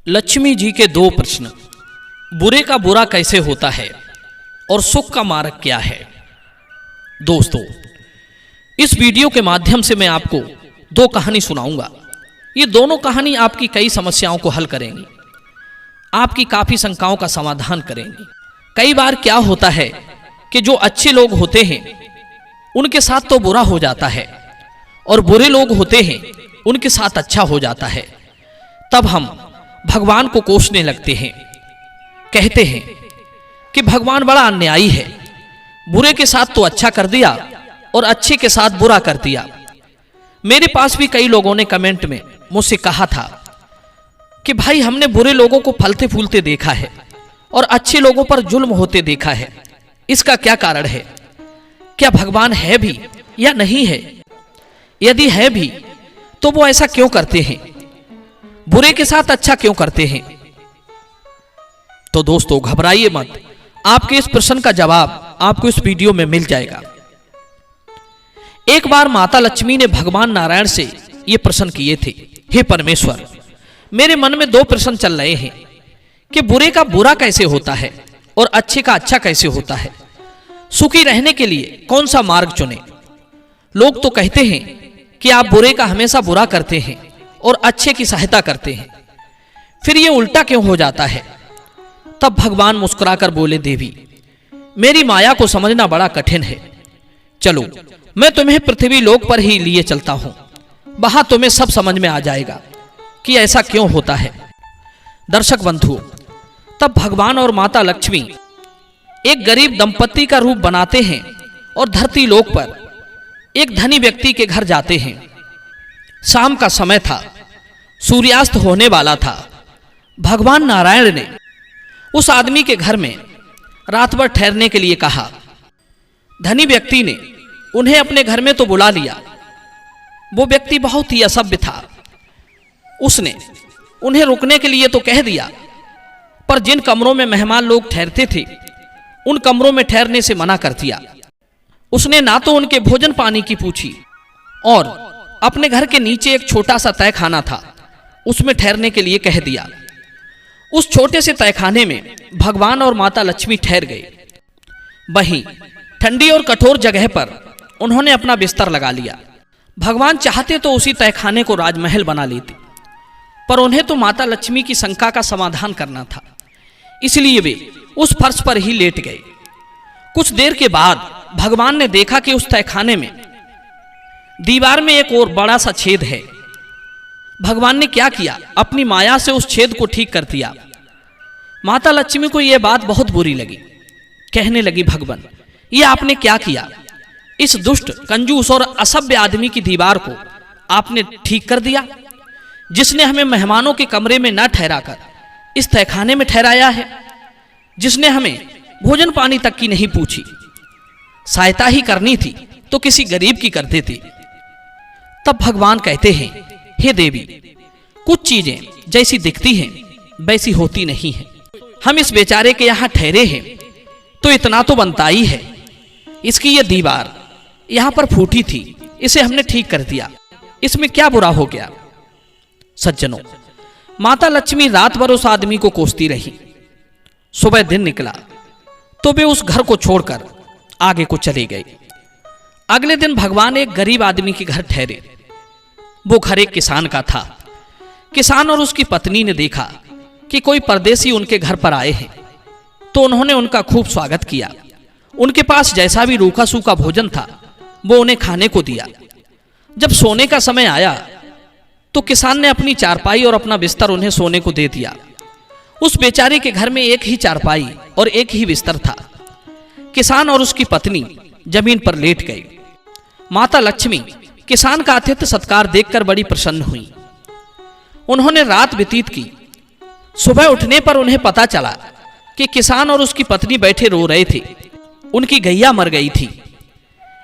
लक्ष्मी जी के दो प्रश्न। बुरे का बुरा कैसे होता है और सुख का मार्ग क्या है। दोस्तों, इस वीडियो के माध्यम से मैं आपको दो कहानी सुनाऊंगा। ये दोनों कहानी आपकी कई समस्याओं को हल करेंगी, आपकी काफी शंकाओं का समाधान करेंगी। कई बार क्या होता है कि जो अच्छे लोग होते हैं उनके साथ तो बुरा हो जाता है और बुरे लोग होते हैं उनके साथ अच्छा हो जाता है। तब हम भगवान को कोसने लगते हैं, कहते हैं कि भगवान बड़ा अन्यायी है, बुरे के साथ तो अच्छा कर दिया और अच्छे के साथ बुरा कर दिया। मेरे पास भी कई लोगों ने कमेंट में मुझसे कहा था कि भाई हमने बुरे लोगों को फलते फूलते देखा है और अच्छे लोगों पर जुल्म होते देखा है, इसका क्या कारण है? क्या भगवान है भी या नहीं है? यदि है भी तो वो ऐसा क्यों करते हैं? बुरे के साथ अच्छा क्यों करते हैं? तो दोस्तों घबराइए मत, आपके इस प्रश्न का जवाब आपको इस वीडियो में मिल जाएगा। एक बार माता लक्ष्मी ने भगवान नारायण से ये प्रश्न किए थे, हे परमेश्वर, मेरे मन में दो प्रश्न चल रहे हैं कि बुरे का बुरा कैसे होता है और अच्छे का अच्छा कैसे होता है। सुखी रहने के लिए कौन सा मार्ग चुने? लोग तो कहते हैं कि आप बुरे का हमेशा बुरा करते हैं और अच्छे की सहायता करते हैं, फिर ये उल्टा क्यों हो जाता है? तब भगवान मुस्कुराकर बोले, देवी, मेरी माया को समझना बड़ा कठिन है। चलो मैं तुम्हें पृथ्वी लोक पर ही लिए चलता हूं, वहां तुम्हें सब समझ में आ जाएगा कि ऐसा क्यों होता है। दर्शक बंधुओं, तब भगवान और माता लक्ष्मी एक गरीब दंपत्ति का रूप बनाते हैं और धरती लोक पर एक धनी व्यक्ति के घर जाते हैं। शाम का समय था, सूर्यास्त होने वाला था। भगवान नारायण ने उस आदमी के घर में रात भर ठहरने के लिए कहा। धनी व्यक्ति ने उन्हें अपने घर में तो बुला लिया। वो व्यक्ति बहुत ही असभ्य था। उसने उन्हें रुकने के लिए तो कह दिया, पर जिन कमरों में मेहमान लोग ठहरते थे उन कमरों में ठहरने से मना कर दिया। उसने ना तो उनके भोजन पानी की पूछी और अपने घर के नीचे एक छोटा सा तहखाना था, उसमें ठहरने के लिए कह दिया। उस छोटे से तहखाने में भगवान और माता लक्ष्मी ठहर गए। वहीं ठंडी और कठोर जगह पर उन्होंने अपना बिस्तर लगा लिया। भगवान चाहते तो उसी तहखाने को राजमहल बना लेते, पर उन्हें तो माता लक्ष्मी की शंका का समाधान करना था, इसलिए वे उस फर्श पर ही लेट गए। कुछ देर के बाद भगवान ने देखा कि उस तहखाने में दीवार में एक और बड़ा सा छेद है। भगवान ने क्या किया, अपनी माया से उस छेद को ठीक कर दिया। माता लक्ष्मी को यह बात बहुत बुरी लगी। कहने लगी, भगवान, ये आपने क्या किया? इस दुष्ट, कंजूस और असभ्य आदमी की दीवार को आपने ठीक कर दिया, जिसने हमें मेहमानों के कमरे में न ठहराकर इस तहखाने में ठहराया है, जिसने हमें भोजन पानी तक की नहीं पूछी। सहायता ही करनी थी तो किसी गरीब की कर देते। तब भगवान कहते हैं, हे देवी, कुछ चीजें जैसी दिखती हैं वैसी होती नहीं हैं। हम इस बेचारे के यहां ठहरे हैं तो इतना तो बनता ही है। इसकी ये दीवार यहां पर फूटी थी, इसे हमने ठीक कर दिया, इसमें क्या बुरा हो गया? सज्जनों, माता लक्ष्मी रात भर उस आदमी को कोसती रही। सुबह दिन निकला तो वे उस घर को छोड़कर आगे को चले गए। अगले दिन भगवान एक गरीब आदमी के घर ठहरे। वो घर एक किसान का था। किसान और उसकी पत्नी ने देखा कि कोई परदेसी उनके घर पर आए हैं, तो उन्होंने उनका खूब स्वागत किया। उनके पास जैसा भी रूखा सूखा भोजन था वो उन्हें खाने को दिया। जब सोने का समय आया तो किसान ने अपनी चारपाई और अपना बिस्तर उन्हें सोने को दे दिया। उस बेचारे के घर में एक ही चारपाई और एक ही बिस्तर था। किसान और उसकी पत्नी जमीन पर लेट गए। माता लक्ष्मी किसान का आतिथ्य सत्कार देखकर बड़ी प्रसन्न हुई। उन्होंने रात व्यतीत की। सुबह उठने पर उन्हें पता चला कि किसान और उसकी पत्नी बैठे रो रहे थे, उनकी गैया मर गई थी।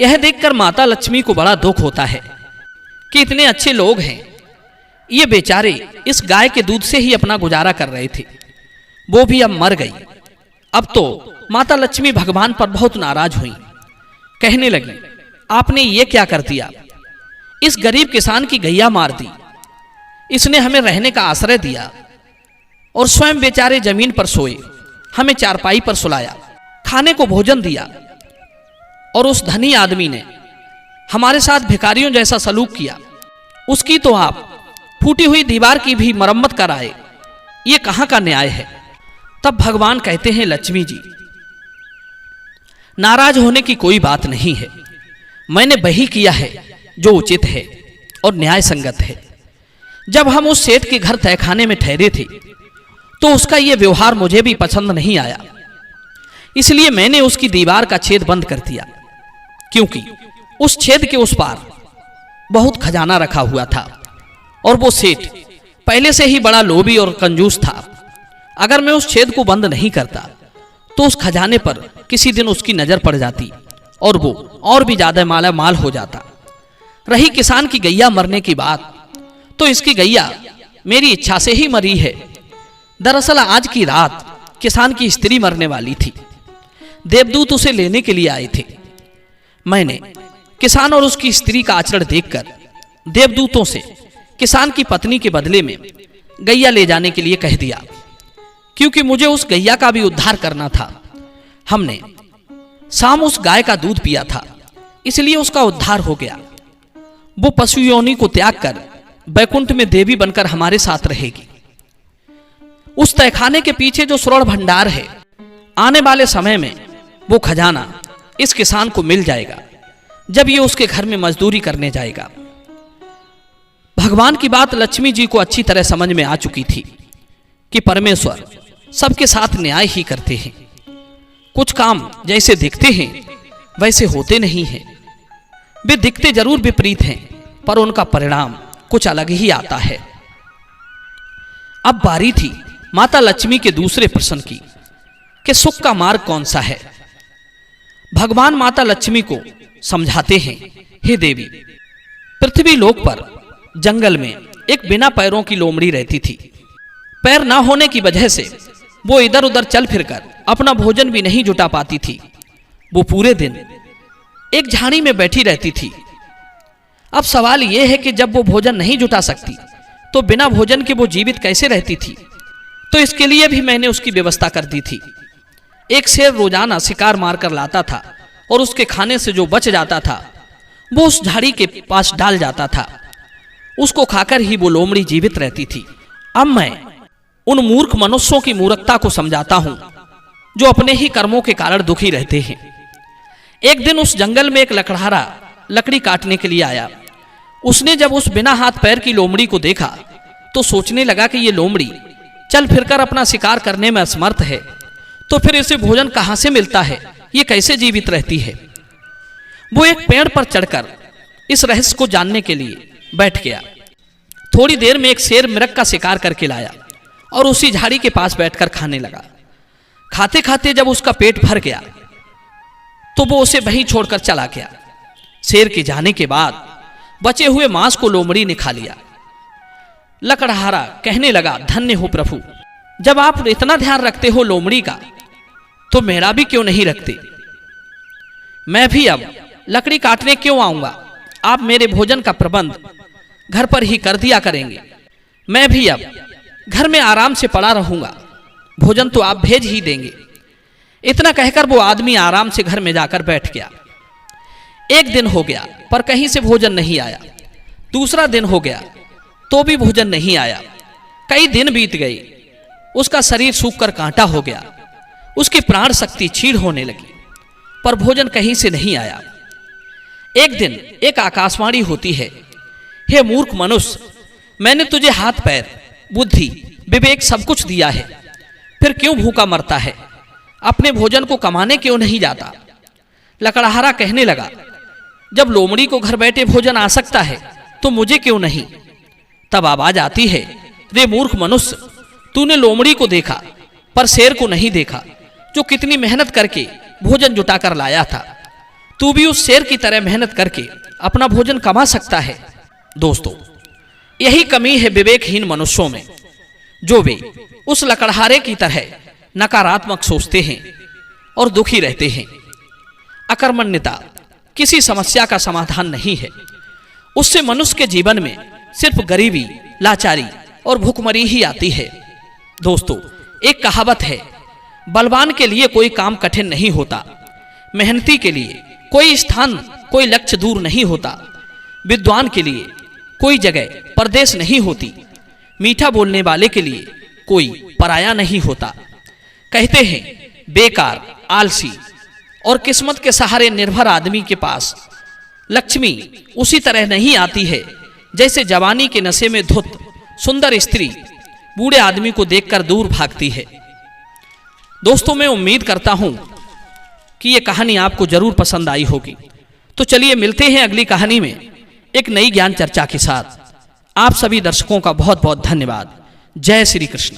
यह देखकर माता लक्ष्मी को बड़ा दुख होता है कि इतने अच्छे लोग हैं, ये बेचारे इस गाय के दूध से ही अपना गुजारा कर रहे थे, वो भी अब मर गई। अब तो माता लक्ष्मी भगवान पर बहुत नाराज हुई। कहने लगी, आपने ये क्या कर दिया? इस गरीब किसान की गैया मार दी, इसने हमें रहने का आश्रय दिया, और स्वयं बेचारे जमीन पर सोए, हमें चारपाई पर सुलाया, खाने को भोजन दिया। और उस धनी आदमी ने हमारे साथ भिखारियों जैसा सलूक किया, उसकी तो आप फूटी हुई दीवार की भी मरम्मत कराए। ये कहां का न्याय है? तब भगवान कहते हैं, लक्ष्मी जी, नाराज होने की कोई बात नहीं है। मैंने वही किया है जो उचित है और न्याय संगत है। जब हम उस सेठ के घर तहखाने में ठहरे थे तो उसका यह व्यवहार मुझे भी पसंद नहीं आया, इसलिए मैंने उसकी दीवार का छेद बंद कर दिया, क्योंकि उस छेद के उस पार बहुत खजाना रखा हुआ था और वो सेठ पहले से ही बड़ा लोभी और कंजूस था। अगर मैं उस छेद को बंद नहीं करता तो उस खजाने पर किसी दिन उसकी नजर पड़ जाती और वो और भी ज्यादा माला माल हो जाता। रही किसान की गैया मरने की बात, तो इसकी गैया मेरी इच्छा से ही मरी है। दरअसल आज की रात किसान की स्त्री मरने वाली थी। देवदूत उसे लेने के लिए आए थे। मैंने किसान और उसकी स्त्री का आचरण देखकर देवदूतों से किसान की पत्नी के बदले में गैया ले जाने के लिए कह दिया, क्योंकि मुझे उस गैया का भी उद्धार करना था। हमने शाम उस गाय का दूध पिया था, इसलिए उसका उद्धार हो गया। वो पशु योनि को त्याग कर बैकुंठ में देवी बनकर हमारे साथ रहेगी। उस तहखाने के पीछे जो स्वर्ण भंडार है, आने वाले समय में वो खजाना इस किसान को मिल जाएगा जब ये उसके घर में मजदूरी करने जाएगा। भगवान की बात लक्ष्मी जी को अच्छी तरह समझ में आ चुकी थी कि परमेश्वर सबके साथ न्याय ही करते हैं। कुछ काम जैसे दिखते हैं वैसे होते नहीं हैं। वे दिखते जरूर विपरीत हैं, पर उनका परिणाम कुछ अलग ही आता है। अब बारी थी माता लक्ष्मी के दूसरे प्रश्न की कि सुख का मार्ग कौन सा है। भगवान माता लक्ष्मी को समझाते हैं, हे देवी, पृथ्वी लोक पर जंगल में एक बिना पैरों की लोमड़ी रहती थी। पैर ना होने की वजह से वो इधर उधर चल फिरकर अपना भोजन भी नहीं जुटा पाती थी। वो पूरे दिन एक झाड़ी में बैठी रहती थी। अब सवाल यह है कि जब वो भोजन नहीं जुटा सकती तो बिना भोजन के वो जीवित कैसे रहती थी? तो इसके लिए भी मैंने उसकी व्यवस्था कर दी थी। एक शेर रोजाना शिकार मारकर लाता था और उसके खाने से जो बच जाता था वो उस झाड़ी के पास डाल जाता था। उसको खाकर ही वो लोमड़ी जीवित रहती थी। अब मैं उन मूर्ख मनुष्यों की मूर्खता को समझाता हूं जो अपने ही कर्मों के कारण दुखी रहते हैं। एक दिन उस जंगल में एक लकड़हारा लकड़ी काटने के लिए आया। उसने जब उस बिना हाथ पैर की लोमड़ी को देखा तो सोचने लगा कि ये लोमड़ी चल फिरकर अपना शिकार करने में असमर्थ है, तो फिर इसे भोजन कहां से मिलता है? ये कैसे जीवित रहती है? वो एक पेड़ पर चढ़कर इस रहस्य को जानने के लिए बैठ गया। थोड़ी देर में एक शेर मिरग का शिकार करके लाया और उसी झाड़ी के पास बैठकर खाने लगा। खाते खाते जब उसका पेट भर गया तो वो उसे वहीं छोड़कर चला गया। शेर के जाने के बाद बचे हुए मांस को लोमड़ी ने खा लिया। लकड़हारा कहने लगा, धन्य हो प्रभु, जब आप इतना ध्यान रखते हो लोमड़ी का तो मेरा भी क्यों नहीं रखते? मैं भी अब लकड़ी काटने क्यों आऊंगा? आप मेरे भोजन का प्रबंध घर पर ही कर दिया करेंगे। मैं भी अब घर में आराम से पड़ा रहूंगा, भोजन तो आप भेज ही देंगे। इतना कहकर वो आदमी आराम से घर में जाकर बैठ गया। एक दिन हो गया पर कहीं से भोजन नहीं आया। दूसरा दिन हो गया तो भी भोजन नहीं आया। कई दिन बीत गए। उसका शरीर सूखकर कांटा हो गया। उसकी प्राण शक्ति क्षीण होने लगी, पर भोजन कहीं से नहीं आया। एक दिन एक आकाशवाणी होती है, हे मूर्ख मनुष्य, मैंने तुझे हाथ पैर, बुद्धि, विवेक सब कुछ दिया है, फिर क्यों भूखा मरता है? अपने भोजन को कमाने क्यों नहीं जाता? लकड़हारा कहने लगा, जब लोमड़ी को घर बैठे भोजन आ सकता है तो मुझे क्यों नहीं? तब आवाज आती है, रे मूर्ख मनुष्य, तूने लोमड़ी को देखा पर शेर को नहीं देखा, जो कितनी मेहनत करके भोजन जुटाकर लाया था। तू भी उस शेर की तरह मेहनत करके अपना भोजन कमा सकता है। दोस्तों, यही कमी है विवेकहीन मनुष्यों में, जो वे उस लकड़हारे की तरह नकारात्मक सोचते हैं और दुखी रहते हैं। अकर्मण्यता किसी समस्या का समाधान नहीं है। उससे मनुष्य के जीवन में सिर्फ गरीबी, लाचारी और भूखमरी ही आती है। दोस्तों, एक कहावत है, बलवान के लिए कोई काम कठिन नहीं होता, मेहनती के लिए कोई स्थान कोई लक्ष्य दूर नहीं होता, विद्वान के लिए कोई जगह परदेश नहीं होती, मीठा बोलने वाले के लिए कोई पराया नहीं होता। कहते हैं बेकार, आलसी और किस्मत के सहारे निर्भर आदमी के पास लक्ष्मी उसी तरह नहीं आती है जैसे जवानी के नशे में धुत सुंदर स्त्री बूढ़े आदमी को देखकर दूर भागती है। दोस्तों, मैं उम्मीद करता हूं कि यह कहानी आपको जरूर पसंद आई होगी। तो चलिए मिलते हैं अगली कहानी में एक नई ज्ञान चर्चा के साथ। आप सभी दर्शकों का बहुत बहुत धन्यवाद। जय श्री कृष्ण।